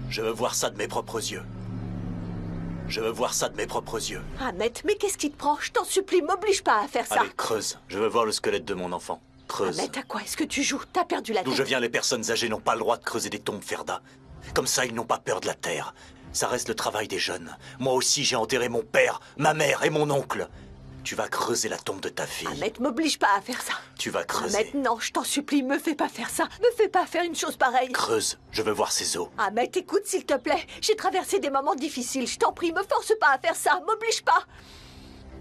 Je veux voir ça de mes propres yeux. Je veux voir ça de mes propres yeux. Ahmet, mais qu'est-ce qui te prend? Je t'en supplie, m'oblige pas à faire ça. Allez, creuse. Je veux voir le squelette de mon enfant. Creuse. Ahmet, à quoi est-ce que tu joues? T'as perdu la tête. D'où je viens, les personnes âgées n'ont pas le droit de creuser des tombes, Ferda. Comme ça, ils n'ont pas peur de la terre. Ça reste le travail des jeunes. Moi aussi, j'ai enterré mon père, ma mère et mon oncle. Tu vas creuser la tombe de ta fille. Ahmet, m'oblige pas à faire ça. Tu vas creuser. Ahmet, non, je t'en supplie, me fais pas faire ça. Me fais pas faire une chose pareille. Creuse. Je veux voir ses os. Ahmet, écoute, s'il te plaît. J'ai traversé des moments difficiles. Je t'en prie, me force pas à faire ça. M'oblige pas.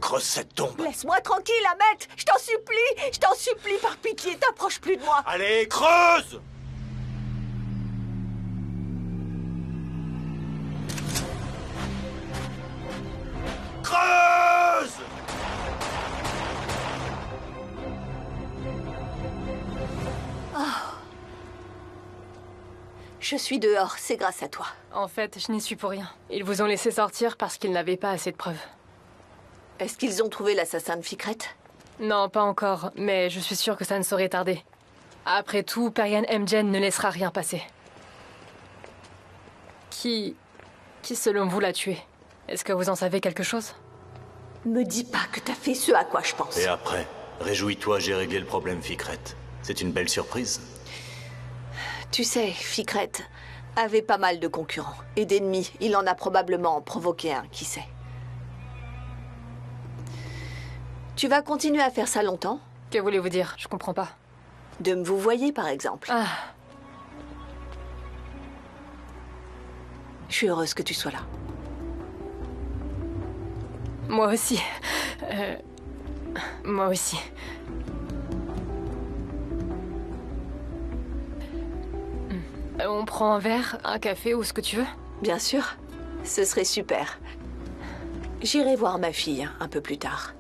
Creuse cette tombe. Laisse-moi tranquille, Ahmet. Je t'en supplie. Je t'en supplie, par pitié. T'approches plus de moi. Allez, creuse! Creuse! Je suis dehors, c'est grâce à toi. En fait, je n'y suis pour rien. Ils vous ont laissé sortir parce qu'ils n'avaient pas assez de preuves. Est-ce qu'ils ont trouvé l'assassin de Fikret? Non, pas encore, mais je suis sûre que ça ne saurait tarder. Après tout, Perihan Emjen ne laissera rien passer. Qui selon vous l'a tué? Est-ce que vous en savez quelque chose? Me dis pas que t'as fait ce à quoi je pense. Et après, réjouis-toi, j'ai réglé le problème, Fikret. C'est une belle surprise. Tu sais, Fikret avait pas mal de concurrents et d'ennemis. Il en a probablement provoqué un, qui sait. Tu vas continuer à faire ça longtemps? Que voulez-vous dire? Je comprends pas. De me vous voyez, par exemple. Ah, Je suis heureuse que tu sois là. moi aussi. Moi aussi. On prend un verre, un café ou ce que tu veux? Bien sûr, ce serait super. J'irai voir ma fille un peu plus tard.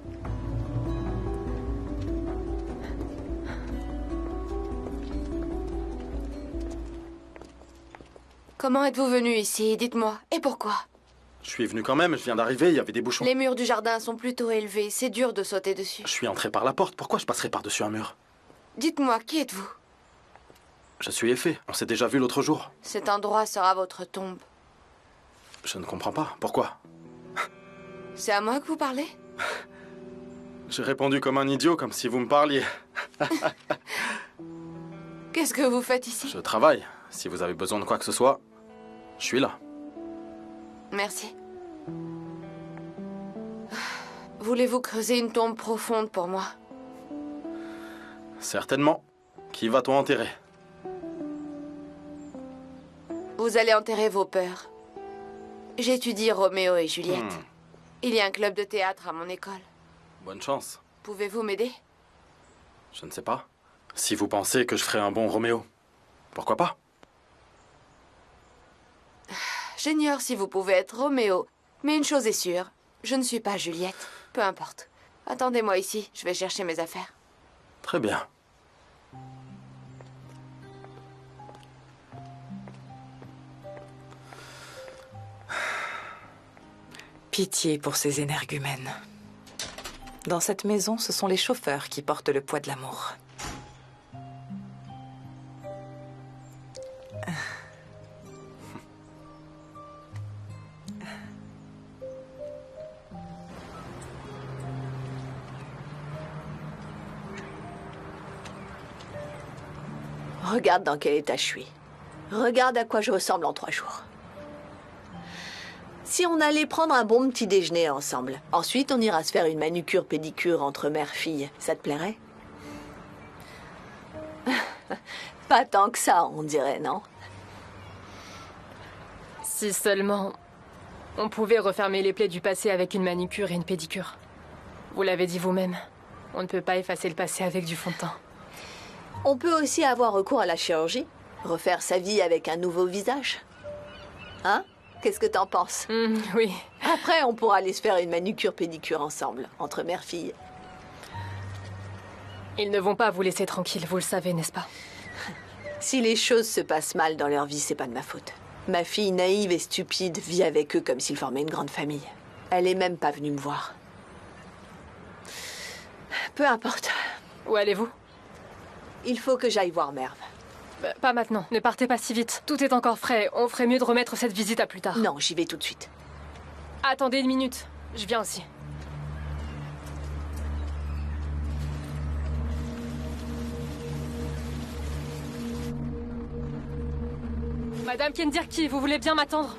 Comment êtes-vous venu ici? Dites-moi. Et pourquoi? Je suis venu quand même, je viens d'arriver, il y avait des bouchons. Les murs du jardin sont plutôt élevés, c'est dur de sauter dessus. Je suis entré par la porte, pourquoi je passerais par-dessus un mur? Dites-moi, qui êtes-vous? Je suis Effet, on s'est déjà vu l'autre jour. Cet endroit sera votre tombe. Je ne comprends pas, pourquoi? C'est à moi que vous parlez? J'ai répondu comme un idiot, comme si vous me parliez. Qu'est-ce que vous faites ici? Je travaille, si vous avez besoin de quoi que ce soit, je suis là. Merci. Voulez-vous creuser une tombe profonde pour moi? Certainement. Qui va-t-on enterrer? Vous allez enterrer vos peurs. J'étudie Roméo et Juliette. Il y a un club de théâtre à mon école. Bonne chance. Pouvez-vous m'aider? Je ne sais pas. Si vous pensez que je ferai un bon Roméo, pourquoi pas? J'ignore si vous pouvez être Roméo, mais une chose est sûre, je ne suis pas Juliette. Peu importe. Attendez-moi ici, je vais chercher mes affaires. Très bien. Pitié pour ces énergumènes. Dans cette maison, ce sont les chauffeurs qui portent le poids de l'amour. Regarde dans quel état je suis. Regarde à quoi je ressemble en 3 jours. Si on allait prendre un bon petit déjeuner ensemble, ensuite on ira se faire une manucure-pédicure entre mère-fille, ça te plairait? Pas tant que ça, on dirait, non? si seulement on pouvait refermer les plaies du passé avec une manucure et une pédicure. Vous l'avez dit vous-même, on ne peut pas effacer le passé avec du fond de teint. On peut aussi avoir recours à la chirurgie, refaire sa vie avec un nouveau visage. Hein? Qu'est-ce que t'en penses? Oui. Après, on pourra aller se faire une manucure-pédicure ensemble, entre mère-fille. Ils ne vont pas vous laisser tranquille, vous le savez, n'est-ce pas? Si les choses se passent mal dans leur vie, c'est pas de ma faute. Ma fille naïve et stupide vit avec eux comme s'ils formaient une grande famille. Elle est même pas venue me voir. Peu importe. Où allez-vous? Il faut que j'aille voir Merve. Pas maintenant. Ne partez pas si vite. Tout est encore frais. On ferait mieux de remettre cette visite à plus tard. Non, j'y vais tout de suite. Attendez une minute. Je viens aussi. Madame Kendirki, vous voulez bien m'attendre?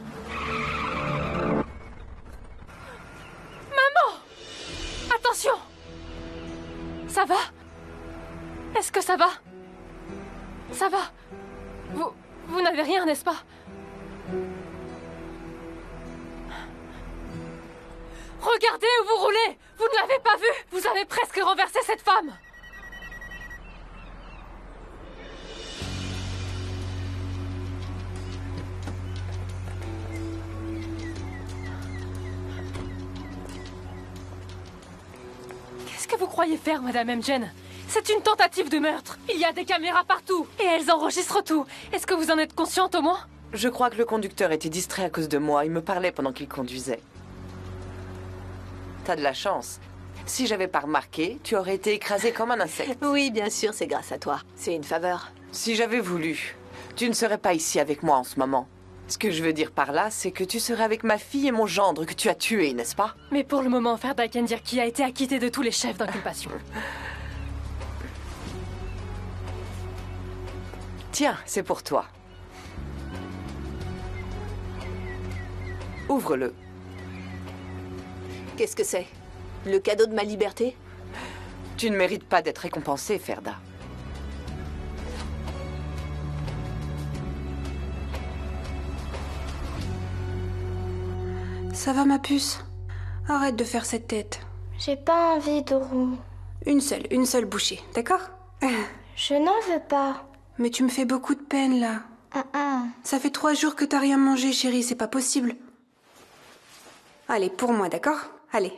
Maman! Attention! Ça va? Est-ce que ça va? Ça va? Vous n'avez rien, n'est-ce pas? Regardez où vous roulez! Vous ne l'avez pas vu! Vous avez presque renversé cette femme! Qu'est-ce que vous croyez faire, Madame Emjen? C'est une tentative de meurtre. Il y a des caméras partout et elles enregistrent tout. Est-ce que vous en êtes consciente au moins? Je crois que le conducteur était distrait à cause de moi. Il me parlait pendant qu'il conduisait. T'as de la chance. Si j'avais pas remarqué, tu aurais été écrasé comme un insecte. Oui, bien sûr, c'est grâce à toi. C'est une faveur. Si j'avais voulu, tu ne serais pas ici avec moi en ce moment. Ce que je veux dire par là, c'est que tu serais avec ma fille et mon gendre que tu as tué, n'est-ce pas? Mais pour le moment, Ferda Kendirki a été acquitté de tous les chefs d'inculpation. Tiens, c'est pour toi. Ouvre-le. Qu'est-ce que c'est? Le cadeau de ma liberté? Tu ne mérites pas d'être récompensée, Ferda. Ça va, ma puce? Arrête de faire cette tête. J'ai pas envie de roux. Une seule bouchée, d'accord? Je n'en veux pas. Mais tu me fais beaucoup de peine, là. Ça fait 3 jours que t'as rien mangé, chérie, c'est pas possible. Allez, pour moi, d'accord? Allez,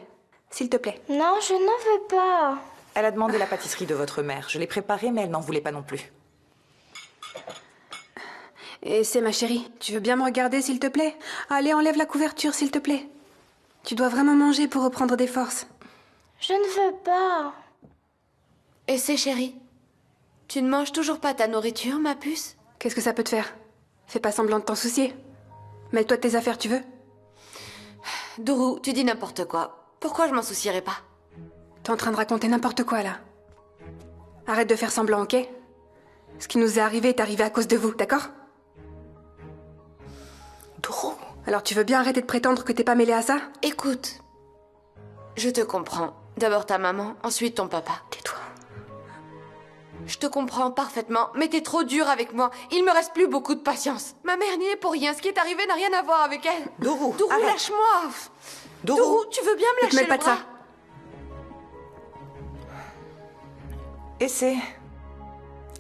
s'il te plaît. Non, je n'en veux pas. Elle a demandé la pâtisserie de votre mère. Je l'ai préparée, mais elle n'en voulait pas non plus. Et c'est ma chérie, tu veux bien me regarder, s'il te plaît? Allez, enlève la couverture, s'il te plaît. Tu dois vraiment manger pour reprendre des forces. Je ne veux pas. Et c'est chérie? Tu ne manges toujours pas ta nourriture, ma puce? Qu'est-ce que ça peut te faire? Fais pas semblant de t'en soucier. Mêle-toi de tes affaires, tu veux? Dourou, tu dis n'importe quoi. Pourquoi je m'en soucierais pas? T'es en train de raconter n'importe quoi, là. Arrête de faire semblant, ok? Ce qui nous est arrivé à cause de vous, d'accord? Dourou. Alors tu veux bien arrêter de prétendre que t'es pas mêlée à ça? Écoute, je te comprends. D'abord ta maman, ensuite ton papa. Tais-toi. Je te comprends parfaitement, mais t'es trop dur avec moi. Il me reste plus beaucoup de patience. Ma mère n'y est pour rien. Ce qui est arrivé n'a rien à voir avec elle. Dourou, Dourou, arrête. lâche-moi. Dourou, tu veux bien me Ne te lâcher mêle le pas de bras? ça. Essaie.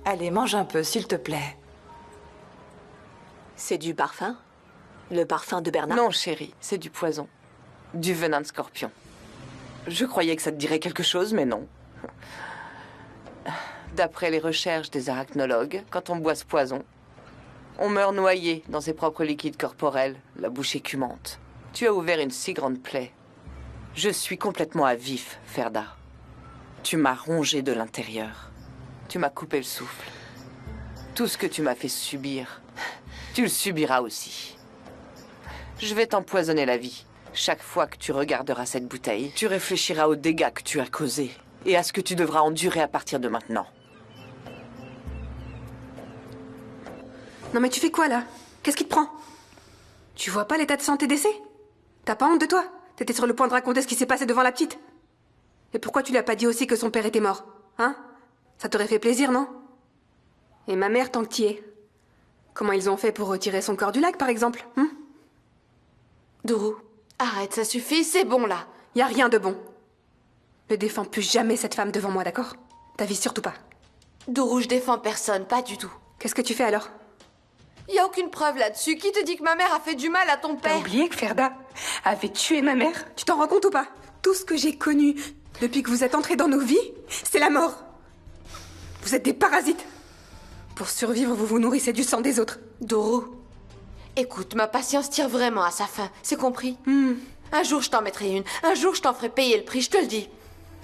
Allez, mange un peu, s'il te plaît. C'est du parfum? Le parfum de Bernard? Non, chérie, c'est du poison. Du venin de scorpion. Je croyais que ça te dirait quelque chose, mais non. D'après les recherches des arachnologues, quand on boit ce poison, on meurt noyé dans ses propres liquides corporels, la bouche écumante. Tu as ouvert une si grande plaie. Je suis complètement à vif, Ferda. Tu m'as rongé de l'intérieur. Tu m'as coupé le souffle. Tout ce que tu m'as fait subir, tu le subiras aussi. Je vais t'empoisonner la vie. Chaque fois que tu regarderas cette bouteille, tu réfléchiras aux dégâts que tu as causés et à ce que tu devras endurer à partir de maintenant. Non mais tu fais quoi, là? Qu'est-ce qui te prend? Tu vois pas l'état de santé d'essai? T'as pas honte de toi? T'étais sur le point de raconter ce qui s'est passé devant la petite. Et pourquoi tu lui as pas dit aussi que son père était mort? Hein? Ça t'aurait fait plaisir, non? Et ma mère, tant que t'y es. Comment ils ont fait pour retirer son corps du lac, par exemple? Dourou, arrête, ça suffit, c'est bon là. Y a rien de bon. Ne défends plus jamais cette femme devant moi, d'accord? Ta vie surtout pas. Dourou, je défends personne, pas du tout. Qu'est-ce que tu fais alors? Y a aucune preuve là-dessus. Qui te dit que ma mère a fait du mal à ton T'as père? oublié que Ferda avait tué ma mère? Tu t'en rends compte ou pas? Tout ce que j'ai connu depuis que vous êtes entrés dans nos vies, c'est la mort. Vous êtes des parasites. Pour survivre, vous vous nourrissez du sang des autres. Dourou, écoute, ma patience tire vraiment à sa fin, c'est compris? Un jour je t'en mettrai une, un jour je t'en ferai payer le prix, je te le dis.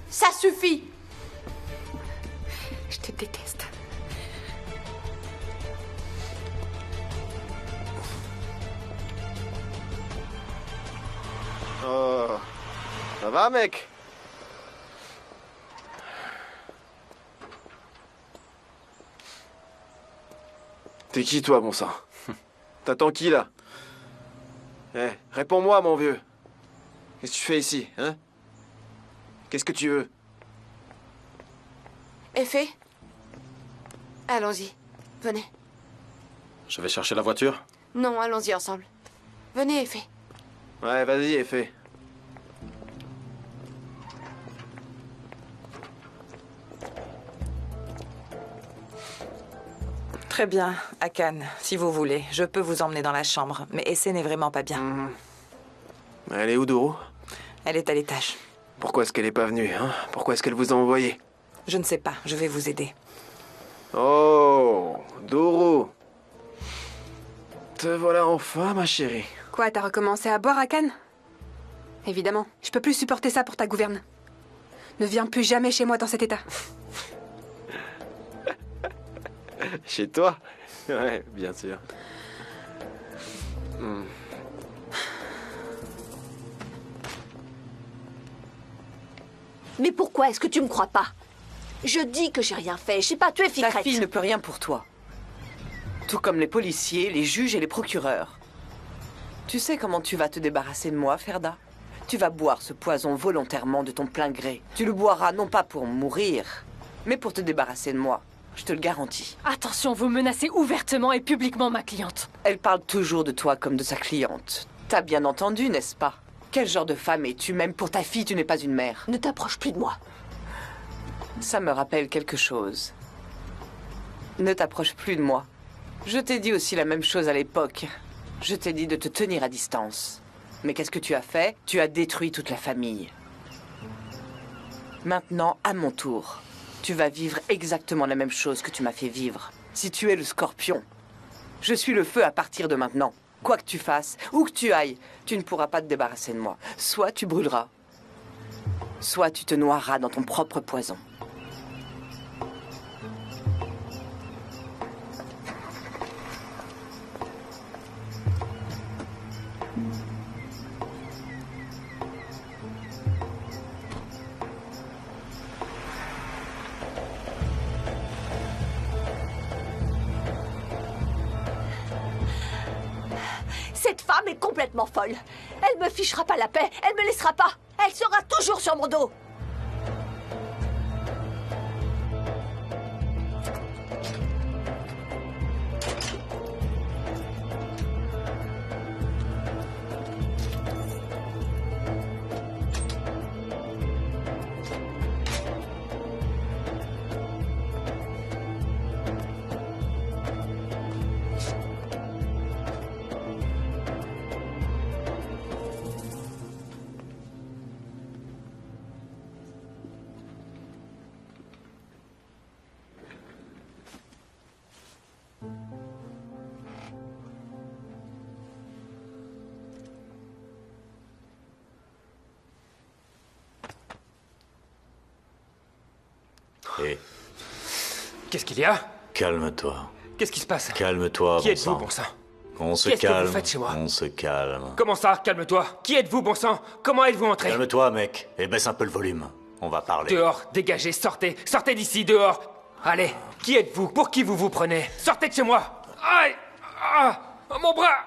Ça suffit. Je te déteste. Ça va, mec? T'es qui, toi, bon sang? T'attends qui, là? Eh, réponds-moi, mon vieux. Qu'est-ce que tu fais ici, hein? Qu'est-ce que tu veux? Effet? Allons-y. Venez. Je vais chercher la voiture. Non, allons-y ensemble. Venez, Effet. Ouais, vas-y, Effet. Très bien, Akan, si vous voulez. Je peux vous emmener dans la chambre, mais Essay n'est vraiment pas bien. Elle est où, Doro? Elle est à l'étage. Pourquoi est-ce qu'elle est pas venue, hein? Pourquoi est-ce qu'elle vous a envoyé? Je ne sais pas, je vais vous aider. Oh, Doro. Te voilà enfin, ma chérie. Quoi, t'as recommencé à boire à Cannes? Évidemment, je peux plus supporter ça pour ta gouverne. Ne viens plus jamais chez moi dans cet état. Chez toi? Ouais, bien sûr. Mais pourquoi est-ce que tu me crois pas? Je dis que j'ai rien fait, je sais pas tué Ta Ficrette. fille ne peut rien pour toi. Tout comme les policiers, les juges et les procureurs. Tu sais comment tu vas te débarrasser de moi, Ferda? Tu vas boire ce poison volontairement de ton plein gré. Tu le boiras non pas pour mourir, mais pour te débarrasser de moi. Je te le garantis. Attention, vous menacez ouvertement et publiquement ma cliente. Elle parle toujours de toi comme de sa cliente. T'as bien entendu, n'est-ce pas? Quel genre de femme es-tu? Même pour ta fille, tu n'es pas une mère. Ne t'approche plus de moi. Ça me rappelle quelque chose. Ne t'approche plus de moi. Je t'ai dit aussi la même chose à l'époque. Je t'ai dit de te tenir à distance. Mais qu'est-ce que tu as fait? Tu as détruit toute la famille. Maintenant, à mon tour, tu vas vivre exactement la même chose que tu m'as fait vivre. Si tu es le scorpion, je suis le feu à partir de maintenant. Quoi que tu fasses, où que tu ailles, tu ne pourras pas te débarrasser de moi. Soit tu brûleras, soit tu te noieras dans ton propre poison. Cette femme est complètement folle. Elle me fichera pas la paix, elle me laissera pas. Elle sera toujours sur mon dos. Hé, Qu'est-ce qu'il y a? calme-toi. Qu'est-ce qui se passe? Calme-toi, Qui bon êtes-vous, sang. bon sang? On se Qu'est-ce que vous calme. faites chez moi? On se calme. Comment ça? Calme-toi. Qui êtes-vous, bon sang? Comment êtes-vous entré? Calme-toi, mec. Et baisse un peu le volume. On va parler. Dehors, dégagez, sortez. Sortez d'ici, dehors. Allez, qui êtes-vous? Pour qui vous vous prenez? Sortez de chez moi. Aïe! Ah! Mon bras!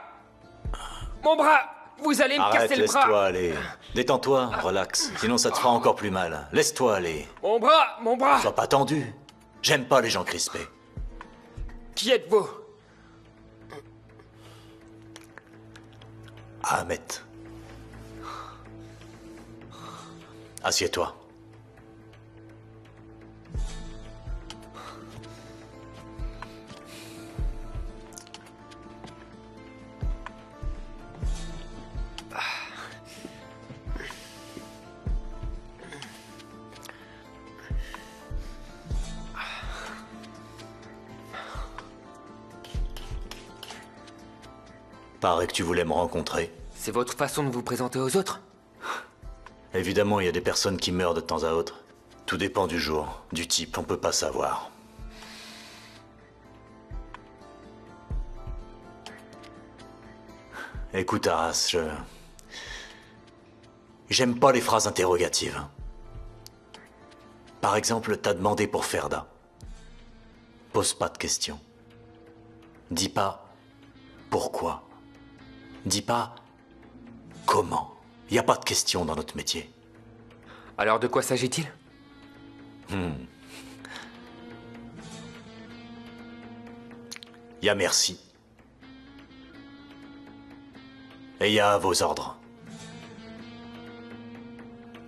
Mon bras! Vous allez me Arrête, casser le bras! laisse-toi aller. Détends-toi, relax. Sinon ça te fera encore plus mal. Laisse-toi aller. Mon bras! Mon bras! Sois pas tendu. J'aime pas les gens crispés. Qui êtes-vous? Ahmet. Assieds-toi. Paraît que tu voulais me rencontrer. C'est votre façon de vous présenter aux autres? Évidemment, il y a des personnes qui meurent de temps à autre. Tout dépend du jour, du type, on peut pas savoir. Écoute, Arras, J'aime pas les phrases interrogatives. Par exemple, t'as demandé pour Ferda. Pose pas de questions. Dis pas pourquoi. Dis pas comment. Y a pas de questions dans notre métier. Alors de quoi s'agit-il? Y a merci. Et y a à vos ordres.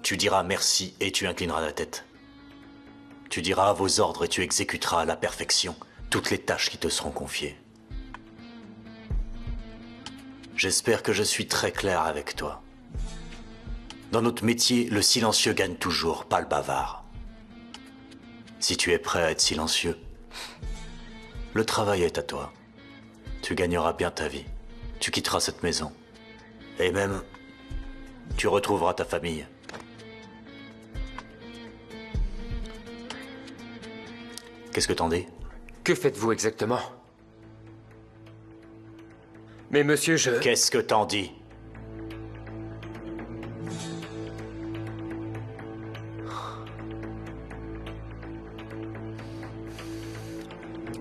Tu diras merci et tu inclineras la tête. Tu diras à vos ordres et tu exécuteras à la perfection toutes les tâches qui te seront confiées. J'espère que je suis très clair avec toi. Dans notre métier, le silencieux gagne toujours, pas le bavard. Si tu es prêt à être silencieux, le travail est à toi. Tu gagneras bien ta vie. Tu quitteras cette maison. Et même, tu retrouveras ta famille. Qu'est-ce que t'en dis? Que faites-vous exactement? Mais monsieur, je... Qu'est-ce que t'en dis?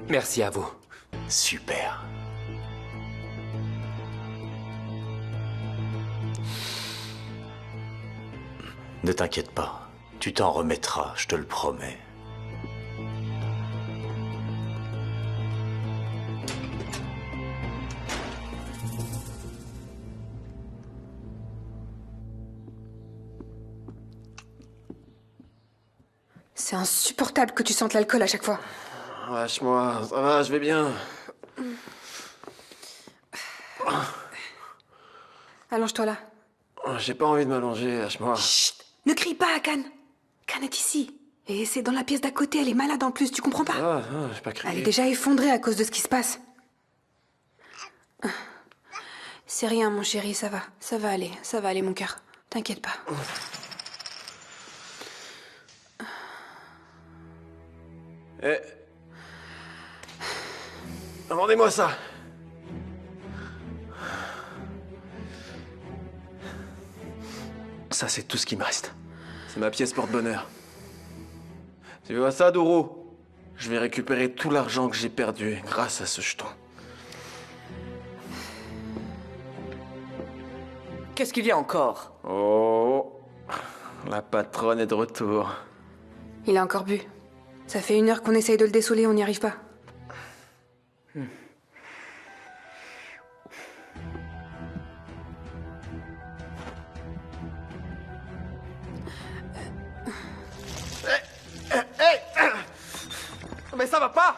Merci à vous. Super. Ne t'inquiète pas. Tu t'en remettras, je te le promets. C'est insupportable que tu sentes l'alcool à chaque fois. Lâche-moi, ça va, je vais bien. Allonge-toi là. J'ai pas envie de m'allonger, lâche-moi. Chut! Ne crie pas, Khan. Khan est ici. Et c'est dans la pièce d'à côté, elle est malade en plus, tu comprends pas? Ah, j'ai pas crié. Elle est déjà effondrée à cause de ce qui se passe. C'est rien, mon chéri, ça va. Ça va aller, mon cœur. T'inquiète pas. Eh. Rendez-moi ça. Ça, c'est tout ce qui me reste. C'est ma pièce porte-bonheur. Tu vois ça, Doro? Je vais récupérer tout l'argent que j'ai perdu grâce à ce jeton. Qu'est-ce qu'il y a encore? Oh, la patronne est de retour. Il a encore bu. Ça fait 1 heure qu'on essaye de le dessouler, on n'y arrive pas. Mais ça va pas!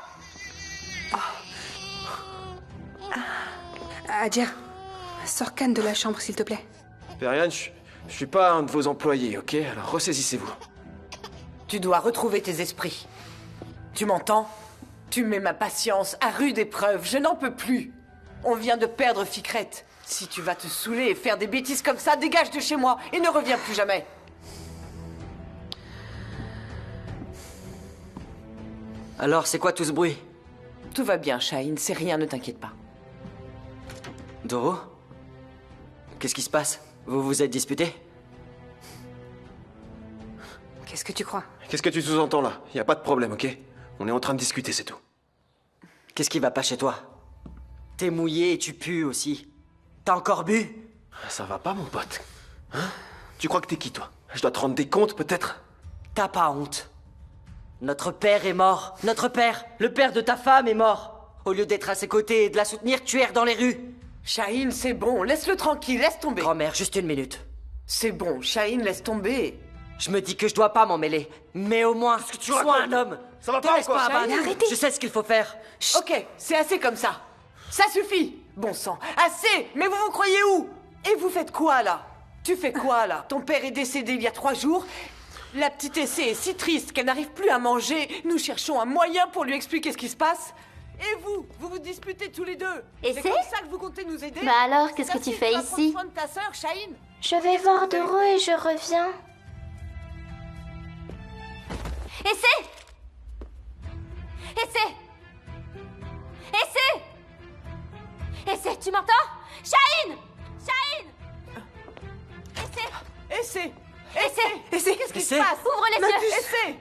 Adja, sors Khan de la chambre, s'il te plaît. Perian, je suis pas un de vos employés, ok? Alors ressaisissez-vous. Tu dois retrouver tes esprits. Tu m'entends? Tu mets ma patience à rude épreuve, je n'en peux plus. On vient de perdre Ficrette. Si tu vas te saouler et faire des bêtises comme ça, dégage de chez moi et ne reviens plus jamais. Alors, c'est quoi tout ce bruit? Tout va bien, Shaheen, c'est rien, ne t'inquiète pas. Doro? Qu'est-ce qui se passe? Vous vous êtes disputés? Qu'est-ce que tu crois? Qu'est-ce que tu sous-entends là? Y a pas de problème, ok? On est en train de discuter, c'est tout. Qu'est-ce qui va pas chez toi? T'es mouillé et tu pues aussi. T'as encore bu? Ça va pas, mon pote. Hein? Tu crois que t'es qui, toi? Je dois te rendre des comptes, peut-être? T'as pas honte. Notre père est mort. Notre père, le père de ta femme est mort. Au lieu d'être à ses côtés et de la soutenir, tu erres dans les rues. Shaheen, c'est bon, laisse-le tranquille, laisse tomber. Grand-mère, juste 1 minute. C'est bon, Shaheen, laisse tomber. Je me dis que je dois pas m'en mêler. Mais au moins, sois un homme. Ça va Te pas laisse ou quoi? pas abattre. Arrêtez. Je sais ce qu'il faut faire. Ok, c'est assez comme ça. Ça suffit. Bon sang, assez. Mais vous vous croyez où? Et vous faites quoi, là? Tu fais quoi, là? Ton père est décédé il y a 3 jours. La petite Essay est si triste qu'elle n'arrive plus à manger. Nous cherchons un moyen pour lui expliquer ce qui se passe. Et vous vous disputez tous les deux. Et c'est c'est comme ça que vous comptez nous aider? Bah alors, qu'est-ce que tu fais Prends ici? soin de ta sœur, Shaheen. Je vais voir Doro et je reviens. Essai! Essai! Essai! Essai, tu m'entends? Shaheen! Shaheen! Essai! Essai! Essai! Qu'est-ce qui se Essai! passe? Ouvre les yeux. Essai!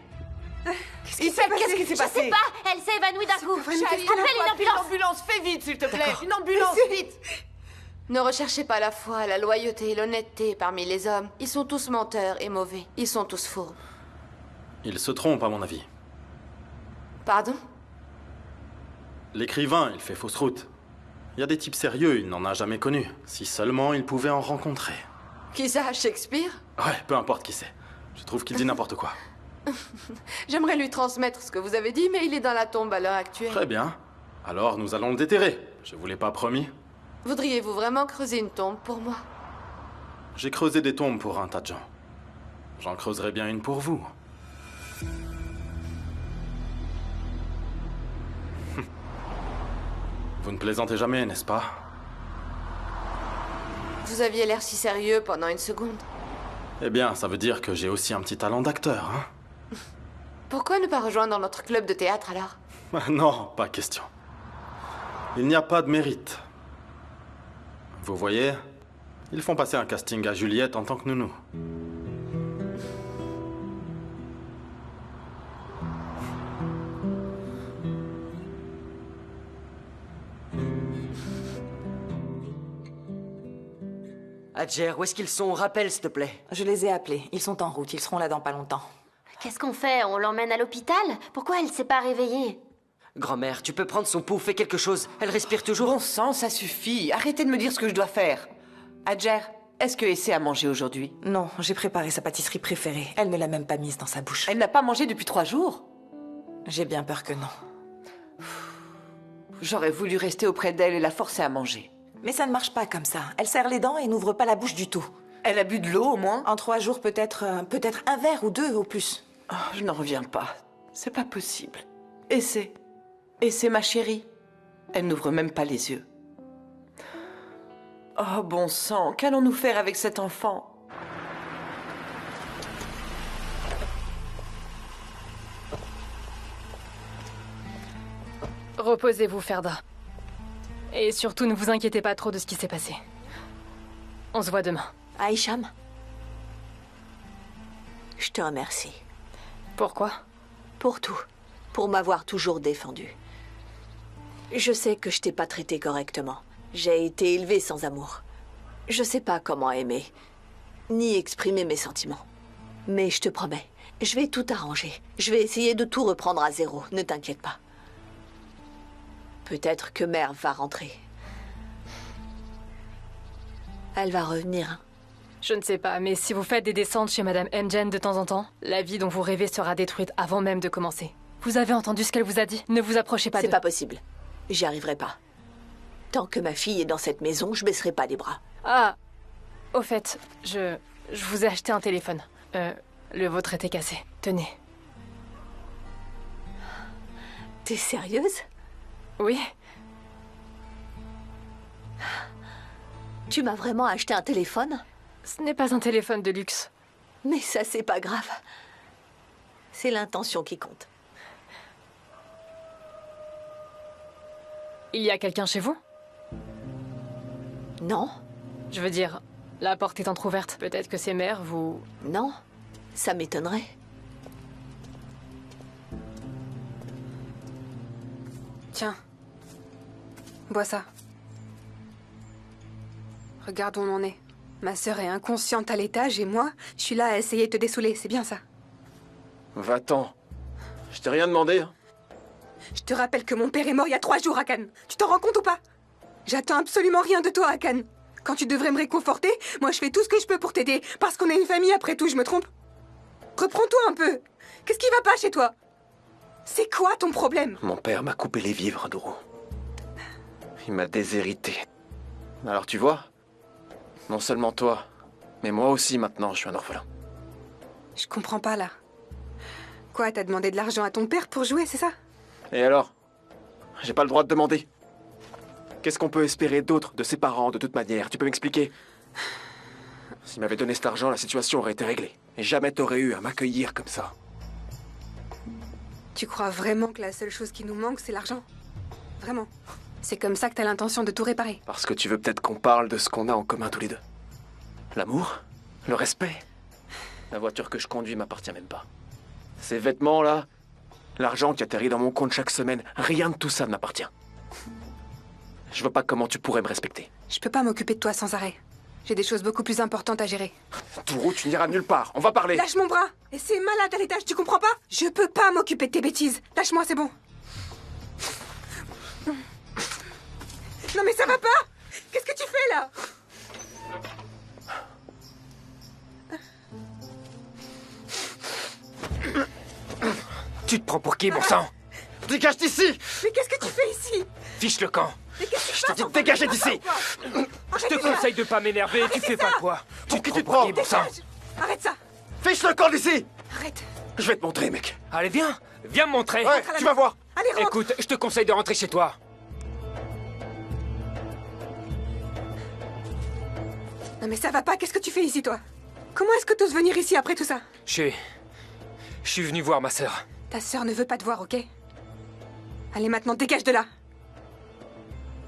Qu'est-ce qui s'est passé? Qu'est-ce qui s'est Je passé? sais pas, elle s'est évanouie d'un coup. vrai, mais Charlie, qu'est-ce qu'elle a Appelle une ambulance. Une ambulance, fais vite, s'il te plaît! Une ambulance, vite! Ne recherchez pas la foi, la loyauté et l'honnêteté parmi les hommes. Ils sont tous menteurs et mauvais. Ils sont tous fourbes. Il se trompe, à mon avis. Pardon? L'écrivain, il fait fausse route. Il y a des types sérieux, il n'en a jamais connu. Si seulement il pouvait en rencontrer. Qui ça, Shakespeare? Ouais, peu importe qui c'est. Je trouve qu'il dit n'importe quoi. J'aimerais lui transmettre ce que vous avez dit, mais il est dans la tombe à l'heure actuelle. Très bien. Alors nous allons le déterrer. Je vous l'ai pas promis. Voudriez-vous vraiment creuser une tombe pour moi? J'ai creusé des tombes pour un tas de gens. J'en creuserai bien une pour vous. Vous ne plaisantez jamais, n'est-ce pas? Vous aviez l'air si sérieux pendant une seconde. Eh bien, ça veut dire que j'ai aussi un petit talent d'acteur, hein? Pourquoi ne pas rejoindre notre club de théâtre alors? Non, pas question. Il n'y a pas de mérite. Vous voyez, ils font passer un casting à Juliette en tant que nounou. Adjer, où est-ce qu'ils sont? Rappelle, s'il te plaît. Je les ai appelés. Ils sont en route. Ils seront là dans pas longtemps. Qu'est-ce qu'on fait? On l'emmène à l'hôpital? Pourquoi elle s'est pas réveillée? Grand-mère, tu peux prendre son pouls, fais quelque chose. Elle respire toujours. Bon sang, ça suffit. Arrêtez de me dire ce que je dois faire. Adjer, est-ce que Essay a mangé aujourd'hui? Non, j'ai préparé sa pâtisserie préférée. Elle ne l'a même pas mise dans sa bouche. Elle n'a pas mangé depuis 3 jours? J'ai bien peur que non. J'aurais voulu rester auprès d'elle et la forcer à manger. Mais ça ne marche pas comme ça. Elle serre les dents et n'ouvre pas la bouche du tout. Elle a bu de l'eau au moins? En 3 jours, peut-être un verre ou 2 au plus. Oh, je n'en reviens pas. C'est pas possible. Essay, ma chérie. Elle n'ouvre même pas les yeux. Oh bon sang, qu'allons-nous faire avec cet enfant? Reposez-vous, Ferda. Et surtout, ne vous inquiétez pas trop de ce qui s'est passé. On se voit demain. Aïcham, je te remercie. Pourquoi? Pour tout. Pour m'avoir toujours défendu. Je sais que je t'ai pas traité correctement. J'ai été élevée sans amour. Je sais pas comment aimer, ni exprimer mes sentiments. Mais je te promets, je vais tout arranger. Je vais essayer de tout reprendre à zéro, ne t'inquiète pas. Peut-être que Mère va rentrer. Elle va revenir. Je ne sais pas, mais si vous faites des descentes chez Madame Mjen de temps en temps, la vie dont vous rêvez sera détruite avant même de commencer. Vous avez entendu ce qu'elle vous a dit? Ne vous approchez pas C'est d'eux. pas possible. J'y arriverai pas. Tant que ma fille est dans cette maison, je baisserai pas les bras. Ah, au fait, je vous ai acheté un téléphone. Le vôtre était cassé. Tenez. T'es sérieuse? Oui. Tu m'as vraiment acheté un téléphone? Ce n'est pas un téléphone de luxe. Mais ça, c'est pas grave. C'est l'intention qui compte. Il y a quelqu'un chez vous? Non. Je veux dire, la porte est entrouverte. Peut-être que c'est Mère, vous... Non, ça m'étonnerait. Tiens. Bois ça. Regarde où on en est. Ma sœur est inconsciente à l'étage et moi, je suis là à essayer de te dessouler, c'est bien ça. Va-t'en. Je t'ai rien demandé. Hein. Je te rappelle que mon père est mort il y a 3 jours, Hakan. Tu t'en rends compte ou pas? J'attends absolument rien de toi, Hakan. Quand tu devrais me réconforter, moi je fais tout ce que je peux pour t'aider. Parce qu'on est une famille après tout, je me trompe? Reprends-toi un peu. Qu'est-ce qui va pas chez toi? C'est quoi ton problème? Mon père m'a coupé les vivres, Dourou. Il m'a déshérité. Alors tu vois, non seulement toi, mais moi aussi maintenant, je suis un orphelin. Je comprends pas là. Quoi, t'as demandé de l'argent à ton père pour jouer, c'est ça? Et alors? J'ai pas le droit de demander. Qu'est-ce qu'on peut espérer d'autre de ses parents, de toute manière? Tu peux m'expliquer? S'il m'avait donné cet argent, la situation aurait été réglée. Et jamais t'aurais eu à m'accueillir comme ça. Tu crois vraiment que la seule chose qui nous manque, c'est l'argent? Vraiment? C'est comme ça que t'as l'intention de tout réparer? Parce que tu veux peut-être qu'on parle de ce qu'on a en commun tous les deux. L'amour? Le respect. La voiture que je conduis m'appartient même pas. Ces vêtements-là, l'argent qui atterrit dans mon compte chaque semaine, rien de tout ça ne m'appartient. Je vois pas comment tu pourrais me respecter. Je peux pas m'occuper de toi sans arrêt. J'ai des choses beaucoup plus importantes à gérer. Tourou, tu n'iras nulle part. On va parler. Lâche mon bras. Et c'est malade à l'étage, tu comprends pas? Je peux pas m'occuper de tes bêtises. Lâche-moi, c'est bon. Non mais ça va pas. Qu'est-ce que tu fais là? Tu te prends pour qui, bon sang? Dégage d'ici! Mais qu'est-ce que tu fais ici? Fiche le camp. Mais qu'est-ce que Je te dis de dégager d'ici! Je te conseille de pas m'énerver, tu fais pas quoi? Pour qui tu te prends? Bon sang. Arrête ça. Fiche le camp d'ici! Arrête. Je vais te montrer, mec. Allez, viens. Viens me montrer. Ouais, tu vas voir. Allez, rentre. Écoute, je te conseille de rentrer chez toi. Non mais ça va pas, qu'est-ce que tu fais ici, toi? Comment est-ce que t'oses venir ici après tout ça? Je suis venu voir ma sœur. Ta sœur ne veut pas te voir, ok? Allez, maintenant, dégage de là.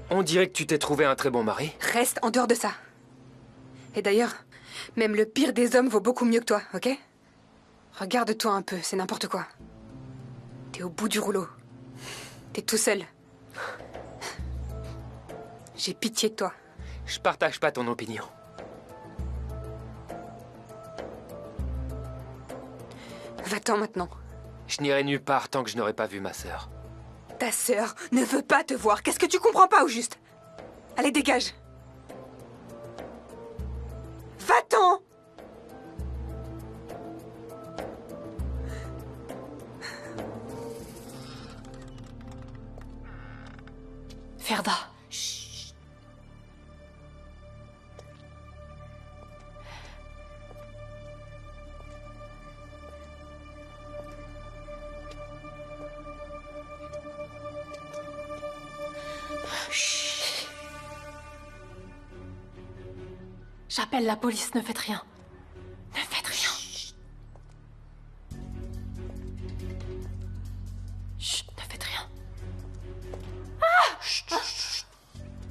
On dirait que tu t'es trouvé un très bon mari. Reste en dehors de ça. Et d'ailleurs, même le pire des hommes vaut beaucoup mieux que toi, ok? Regarde-toi un peu, c'est n'importe quoi. T'es au bout du rouleau. T'es tout seul. J'ai pitié de toi. Je partage pas ton opinion. Va-t'en maintenant. Je n'irai nulle part tant que je n'aurai pas vu ma sœur. Ta sœur ne veut pas te voir. Qu'est-ce que tu comprends pas, au juste? Allez, dégage. Va-t'en! Ferda. J'appelle la police, ne faites rien. Ne faites rien. Chut, ne faites rien.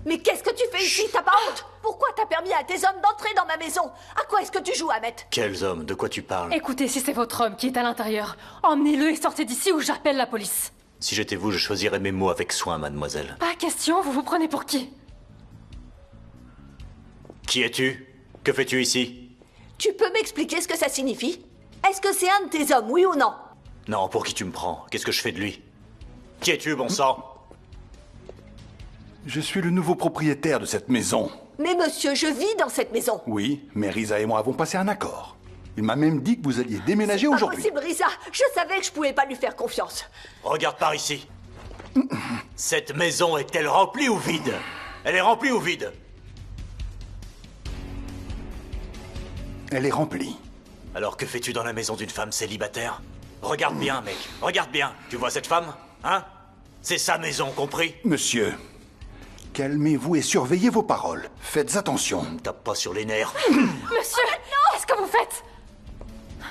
Mais qu'est-ce que tu fais ici? T'as pas honte? Pourquoi t'as permis à tes hommes d'entrer dans ma maison? À quoi est-ce que tu joues, Ahmet? Quels hommes? De quoi tu parles? Écoutez, si c'est votre homme qui est à l'intérieur, emmenez-le et sortez d'ici ou j'appelle la police. Si j'étais vous, je choisirais mes mots avec soin, mademoiselle. Pas question, vous vous prenez pour qui? Qui es-tu? Que fais-tu ici? Tu peux m'expliquer ce que ça signifie? Est-ce que c'est un de tes hommes, oui ou non? Non, pour qui tu me prends? Qu'est-ce que je fais de lui? Qui es-tu, bon sang? Je suis le nouveau propriétaire de cette maison. Mais monsieur, je vis dans cette maison. Oui, mais Risa et moi avons passé un accord. Il m'a même dit que vous alliez déménager aujourd'hui. Impossible, Risa. Je savais que je pouvais pas lui faire confiance. Regarde par ici. Cette maison est-elle remplie ou vide? Elle est remplie ou vide? Elle est remplie. Alors que fais-tu dans la maison d'une femme célibataire? Regarde bien, mec. Regarde bien. Tu vois cette femme? Hein? C'est sa maison, compris? Monsieur, calmez-vous et surveillez vos paroles. Faites attention. Ne me tape pas sur les nerfs. Monsieur, qu'est-ce que vous faites?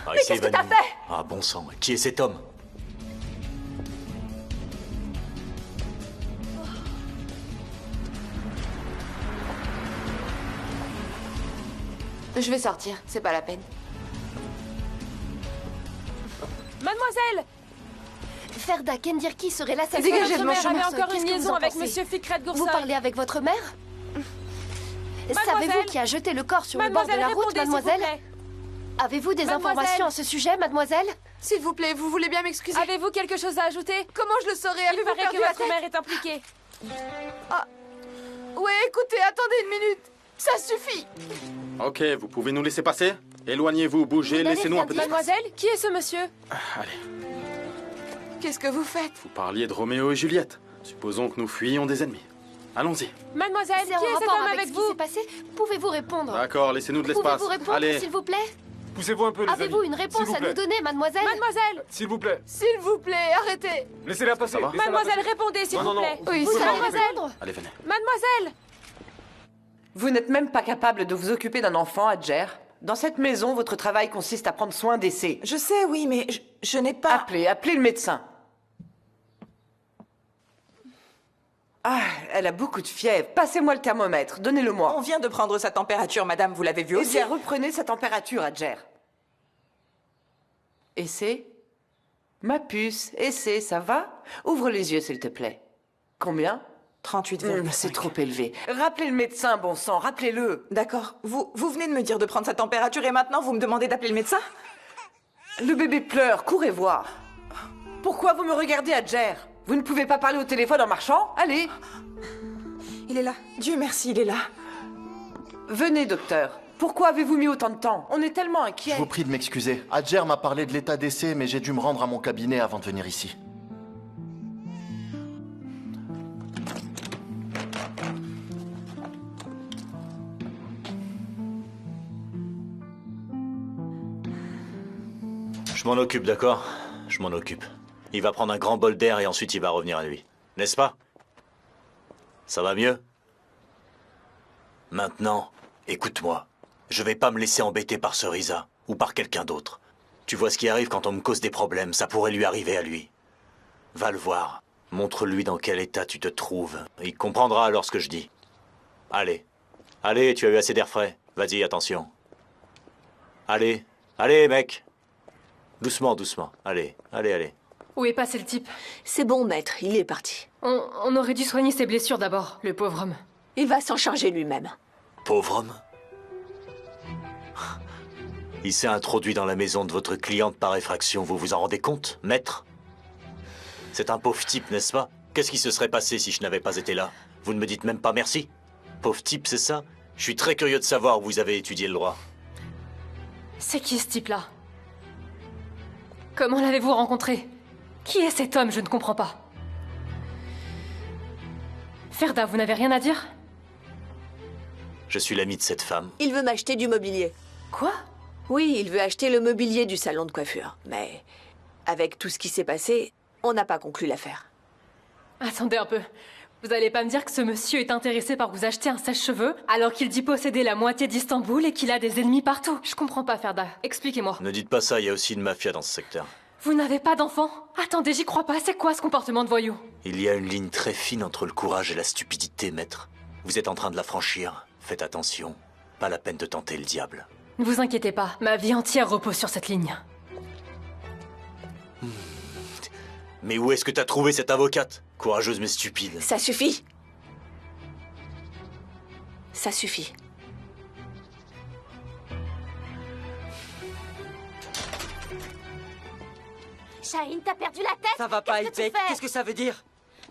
Ah, Mais qu'est-ce que t'as fait? Ah, bon sang. Qui est cet homme? Je vais sortir, c'est pas la peine. Mademoiselle! Ferda Kendirki serait la seule Dégagez de femme mon de chemin. mère avait encore une Qu'est-ce que liaison vous en avec pensez? Monsieur Fikret Vous Goursay. parlez avec votre mère? Savez-vous qui a jeté le corps sur le bord de Mademoiselle, la route, répondez, s'il vous mademoiselle? plaît. Avez-vous des Mademoiselle. informations à ce sujet, mademoiselle? S'il vous plaît, vous voulez bien m'excuser? Avez-vous quelque chose à ajouter? Comment je le saurais? Il Avez-vous paraît perdu que la votre tête? mère est impliquée. Ouais, écoutez, attendez une minute. Ça suffit. Ok, vous pouvez nous laisser passer? Éloignez-vous, bougez, Vous n'avez laissez-nous rien un peu dit. d'espace. Mademoiselle, qui est ce monsieur? Allez, Qu'est-ce que vous faites? vous parliez de Roméo et Juliette. Supposons que nous fuyions des ennemis. Allons-y. Mademoiselle, C'est en qui est cet rapport homme avec avec ce qui vous? s'est passé? Pouvez-vous répondre? D'accord, laissez-nous de l'espace. Pouvez-vous répondre, Allez. s'il vous plaît? Poussez-vous un peu, les amis. Avez-vous une réponse S'il vous à plaît. nous donner, mademoiselle? Mademoiselle! S'il vous plaît. S'il vous plaît, arrêtez. Laissez-la passer. Ça va laissez-la Mademoiselle, passer. répondez, s'il Non, vous non, plaît. non. Oui, Vous ça pouvez va. Mademoiselle! Allez, venez. Mademoiselle! Vous n'êtes même pas capable de vous occuper d'un enfant, Adjer. Dans cette maison, votre travail consiste à prendre soin d'essais. Je sais, oui, mais je n'ai pas... Appelez le médecin. Ah, elle a beaucoup de fièvre. Passez-moi le thermomètre, donnez-le-moi. On vient de prendre sa température, madame, vous l'avez vu Eh aussi. bien, reprenez sa température, Adjer. Et c'est... Ma puce, et c'est, ça va? Ouvre les yeux, s'il te plaît. Combien? 38,5. C'est trop élevé. Rappelez le médecin, bon sang, rappelez-le. D'accord. Vous venez de me dire de prendre sa température et maintenant vous me demandez d'appeler le médecin? Le bébé pleure, courez voir. Pourquoi vous me regardez, Adjer? Vous ne pouvez pas parler au téléphone en marchant? Allez. Il est là. Dieu merci, il est là. Venez, docteur. Pourquoi avez-vous mis autant de temps? On est tellement inquiets. Je vous prie de m'excuser. Adjer m'a parlé de l'état d'essai, mais j'ai dû me rendre à mon cabinet avant de venir ici. Je m'en occupe, d'accord? Je m'en occupe. Il va prendre un grand bol d'air et ensuite il va revenir à lui. N'est-ce pas? Ça va mieux? Maintenant, écoute-moi. Je vais pas me laisser embêter par ce Riza, ou par quelqu'un d'autre. Tu vois ce qui arrive quand on me cause des problèmes, ça pourrait lui arriver à lui. Va le voir. Montre-lui dans quel état tu te trouves. Il comprendra alors ce que je dis. Allez. Allez, tu as eu assez d'air frais. Vas-y, attention. Allez. Allez, mec. Doucement, doucement. Allez, allez, allez. Où est passé le type? C'est bon, maître, il est parti. On aurait dû soigner ses blessures d'abord, le pauvre homme. Il va s'en charger lui-même. Pauvre homme. Il s'est introduit dans la maison de votre cliente par effraction, vous vous en rendez compte, maître? C'est un pauvre type, n'est-ce pas? Qu'est-ce qui se serait passé si je n'avais pas été là? Vous ne me dites même pas merci? Pauvre type, c'est ça? Je suis très curieux de savoir où vous avez étudié le droit. C'est qui ce type-là? Comment l'avez-vous rencontré? Qui est cet homme? Je ne comprends pas. Ferda, vous n'avez rien à dire? Je suis l'ami de cette femme. Il veut m'acheter du mobilier. Quoi? Oui, il veut acheter le mobilier du salon de coiffure. Mais avec tout ce qui s'est passé, on n'a pas conclu l'affaire. Attendez un peu. Vous allez pas me dire que ce monsieur est intéressé par vous acheter un sèche-cheveux alors qu'il dit posséder la moitié d'Istanbul et qu'il a des ennemis partout? Je comprends pas, Ferda. Expliquez-moi. Ne dites pas ça, il y a aussi une mafia dans ce secteur. Vous n'avez pas d'enfant? Attendez, j'y crois pas. C'est quoi ce comportement de voyou? Il y a une ligne très fine entre le courage et la stupidité, maître. Vous êtes en train de la franchir. Faites attention. Pas la peine de tenter le diable. Ne vous inquiétez pas, ma vie entière repose sur cette ligne. Mais où est-ce que t'as trouvé cette avocate? Courageuse mais stupide. Ça suffit. Ça suffit. Shaheen, t'as perdu la tête? Ça va pas, Qu'est-ce que tu Ipek. fais? Qu'est-ce que ça veut dire?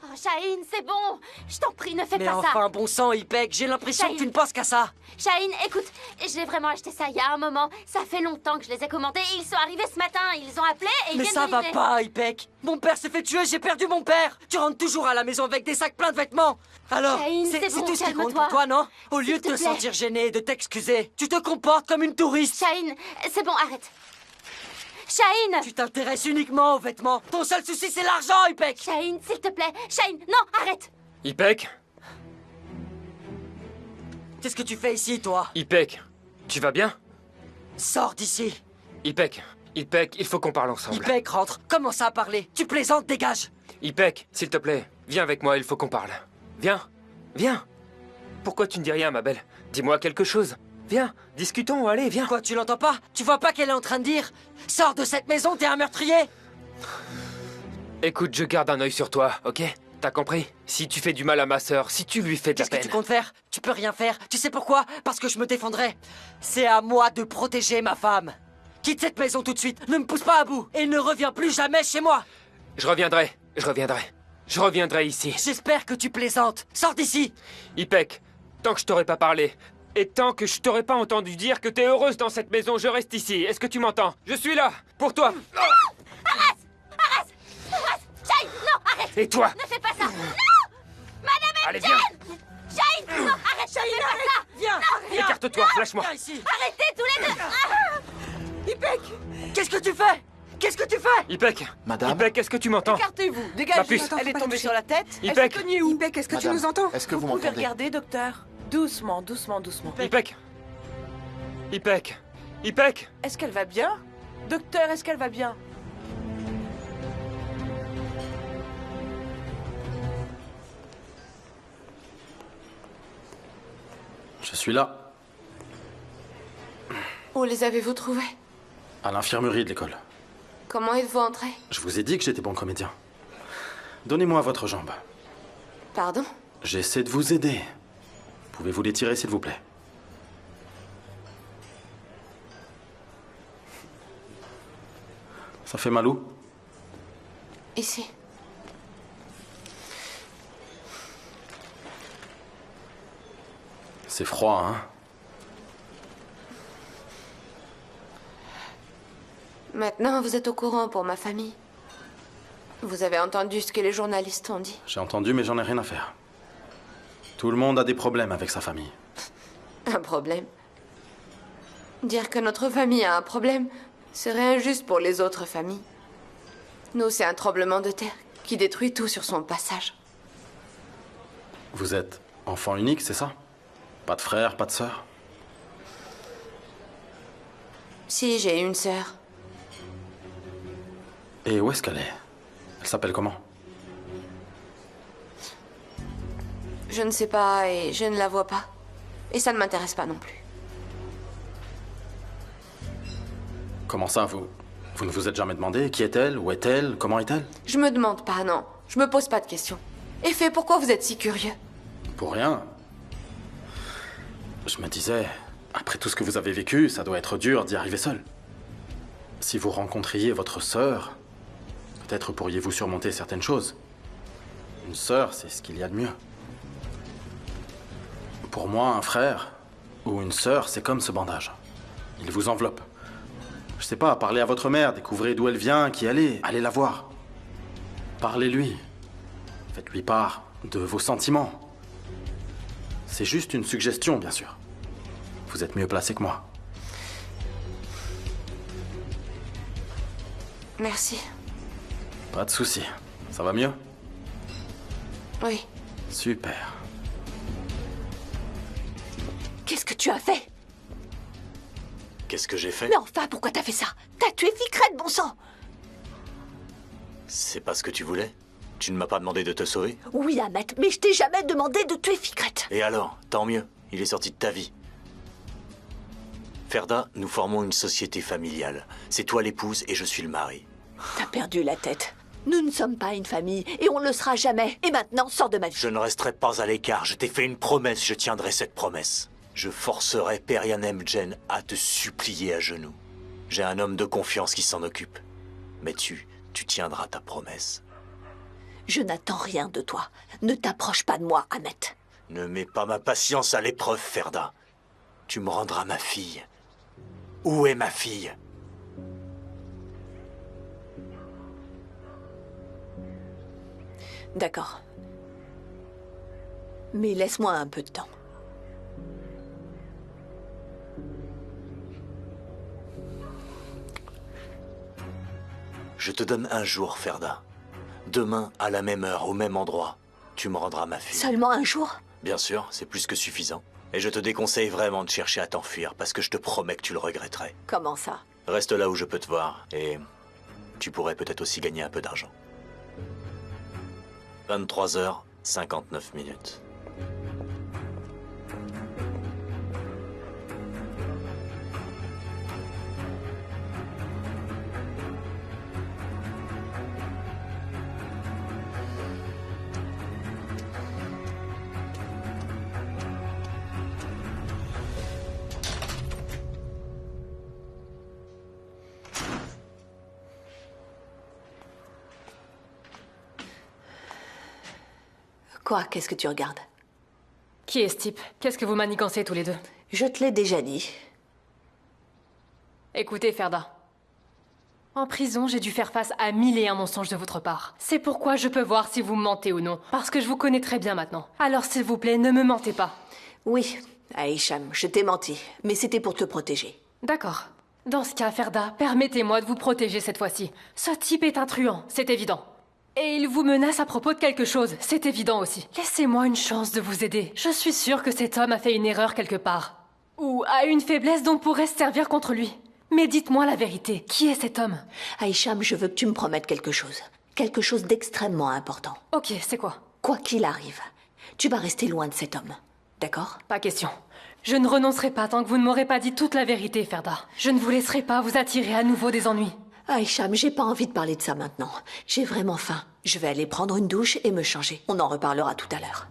Oh, Shaheen, c'est bon. Je t'en prie, ne fais Mais pas enfin, ça. bon sang, Ipek, j'ai l'impression que Shaheen. tu ne penses qu'à ça. Shaheen, écoute, j'ai vraiment acheté ça il y a un moment. Ça fait longtemps que je les ai commandés. Ils sont arrivés ce matin. Ils ont appelé et ils Mais viennent ça de va livrer. pas, Ipek. Mon père s'est fait tuer, j'ai perdu mon père. Tu rentres toujours à la maison avec des sacs pleins de vêtements. Alors, Shaheen, c'est bon, tout ce qui compte calme-toi. pour toi, non? Au lieu de S'il te te plaît. sentir gêné et de t'excuser, tu te comportes comme une touriste. Shaheen, c'est bon, arrête. Shaheen! Tu t'intéresses uniquement aux vêtements. Ton seul souci, c'est l'argent, Ipek. Shaheen, s'il te plaît. Shaheen, non, arrête. Ipek? Qu'est-ce que tu fais ici, toi? Ipek, tu vas bien? Sors d'ici. Ipek, il faut qu'on parle ensemble. Ipek, rentre. Commence à parler. Tu plaisantes, dégage. Ipek, s'il te plaît, viens avec moi, il faut qu'on parle. Viens, viens. Pourquoi tu ne dis rien, ma belle? Dis-moi quelque chose. Viens, discutons, allez, viens. Quoi, tu l'entends pas? Tu vois pas qu'elle est en train de dire? Sors de cette maison, t'es un meurtrier. Écoute, je garde un œil sur toi, ok? T'as compris? Si tu fais du mal à ma sœur, si tu lui fais de la Qu'est-ce que peine... tu comptes faire? Tu peux rien faire. Tu sais pourquoi? Parce que je me défendrai. C'est à moi de protéger ma femme. Quitte cette maison tout de suite. Ne me pousse pas à bout. Et ne reviens plus jamais chez moi. Je reviendrai. Je reviendrai ici. J'espère que tu plaisantes. Sors d'ici. Ipek, tant que je t'aurai pas parlé, et tant que je t'aurai pas entendu dire que t'es heureuse dans cette maison, je reste ici. Est-ce que tu m'entends? Je suis là, pour toi. Arrête! Shaheen, non, arrête! Et toi? Ne fais pas ça! Non! Madame Allez, viens. Jen! Shaheen, non, arrête! Shaheen, ne fais pas arrête. ça! Viens, Non, viens. Écarte-toi, lâche-moi. Viens ici. Arrêtez tous les deux! Ah! Ipek, qu'est-ce que tu fais? Qu'est-ce que tu fais? Ipek, Madame? Ipek, est-ce que tu m'entends? Écartez-vous, Ma dégagez. puce. Elle est tombée sur la tête. Elle Ipek. s'est cognée où? Ipek, est-ce que tu Madame, nous entends? Est-ce que vous Vous pouvez m'entendez? regarder, docteur? Doucement, doucement, doucement. Ipek. Ipek. Est-ce qu'elle va bien? Docteur, est-ce qu'elle va bien? Je suis là, Où les avez-vous trouvés? à l'infirmerie de l'école. Comment êtes-vous entré? Je vous ai dit que j'étais bon comédien. Donnez-moi votre jambe. Pardon? J'essaie de vous aider. Pouvez-vous l'étirer, s'il vous plaît? Ça fait mal où? Ici. C'est froid, hein? Maintenant, vous êtes au courant pour ma famille. Vous avez entendu ce que les journalistes ont dit. J'ai entendu, mais j'en ai rien à faire. Tout le monde a des problèmes avec sa famille. Un problème? Dire que notre famille a un problème serait injuste pour les autres familles. Nous, c'est un tremblement de terre qui détruit tout sur son passage. Vous êtes enfant unique, c'est ça? Pas de frère, pas de sœur? Si, j'ai une sœur. Et où est-ce qu'elle est? Elle s'appelle comment? Je ne sais pas et je ne la vois pas. Et ça ne m'intéresse pas non plus. Comment ça, vous ne vous êtes jamais demandé qui est-elle? Où est-elle? Comment est-elle? Je me demande pas, non. Je me pose pas de questions. Effet, pourquoi vous êtes si curieux? Pour rien. Je me disais, après tout ce que vous avez vécu, ça doit être dur d'y arriver seul. Si vous rencontriez votre sœur, peut-être pourriez-vous surmonter certaines choses. Une sœur, c'est ce qu'il y a de mieux. Pour moi, un frère ou une sœur, c'est comme ce bandage. Il vous enveloppe. Je sais pas, parlez à votre mère, découvrez d'où elle vient, qui elle est, allez la voir. Parlez-lui. Faites-lui part de vos sentiments. C'est juste une suggestion, bien sûr. Vous êtes mieux placé que moi. Merci. Pas de souci. Ça va mieux? Oui. Super. Qu'est-ce que tu as fait? Qu'est-ce que j'ai fait? Mais enfin, pourquoi t'as fait ça? T'as tué Ficrette, bon sang! C'est pas ce que tu voulais? Tu ne m'as pas demandé de te sauver? Oui, Ahmet, mais je t'ai jamais demandé de tuer Ficrette. Et alors? Tant mieux. Il est sorti de ta vie. Ferda, nous formons une société familiale. C'est toi l'épouse et je suis le mari. T'as perdu la tête. Nous ne sommes pas une famille et on ne le sera jamais. Et maintenant, sors de ma vie. Je ne resterai pas à l'écart. Je t'ai fait une promesse, je tiendrai cette promesse. Je forcerai Perianem Jen à te supplier à genoux. J'ai un homme de confiance qui s'en occupe. Mais tu tiendras ta promesse. Je n'attends rien de toi. Ne t'approche pas de moi, Ahmet. Ne mets pas ma patience à l'épreuve, Ferda. Tu me rendras ma fille. Où est ma fille? D'accord. Mais laisse-moi un peu de temps. Je te donne un jour, Ferda. Demain, à la même heure, au même endroit, tu me rendras ma fille. Seulement un jour? Bien sûr, c'est plus que suffisant. Et je te déconseille vraiment de chercher à t'enfuir, parce que je te promets que tu le regretterais. Comment ça? Reste là où je peux te voir, et tu pourrais peut-être aussi gagner un peu d'argent. 23h59. Quoi? Qu'est-ce que tu regardes? Qui est ce type? Qu'est-ce que vous manigancez tous les deux? Je te l'ai déjà dit. Écoutez, Ferda. En prison, j'ai dû faire face à 1001 mensonges de votre part. C'est pourquoi je peux voir si vous mentez ou non. Parce que je vous connais très bien maintenant. Alors s'il vous plaît, ne me mentez pas. Oui, Aïcham, je t'ai menti. Mais c'était pour te protéger. D'accord. Dans ce cas, Ferda, permettez-moi de vous protéger cette fois-ci. Ce type est un truand, c'est évident. Et il vous menace à propos de quelque chose, c'est évident aussi. Laissez-moi une chance de vous aider. Je suis sûre que cet homme a fait une erreur quelque part. Ou a une faiblesse dont pourrait se servir contre lui. Mais dites-moi la vérité, qui est cet homme? Aïcham, je veux que tu me promettes quelque chose. Quelque chose d'extrêmement important. Ok, c'est quoi? Quoi qu'il arrive, tu vas rester loin de cet homme. D'accord? Pas question. Je ne renoncerai pas tant que vous ne m'aurez pas dit toute la vérité, Ferda. Je ne vous laisserai pas vous attirer à nouveau des ennuis. Ah, Hicham, j'ai pas envie de parler de ça maintenant. J'ai vraiment faim. Je vais aller prendre une douche et me changer. On en reparlera tout à l'heure.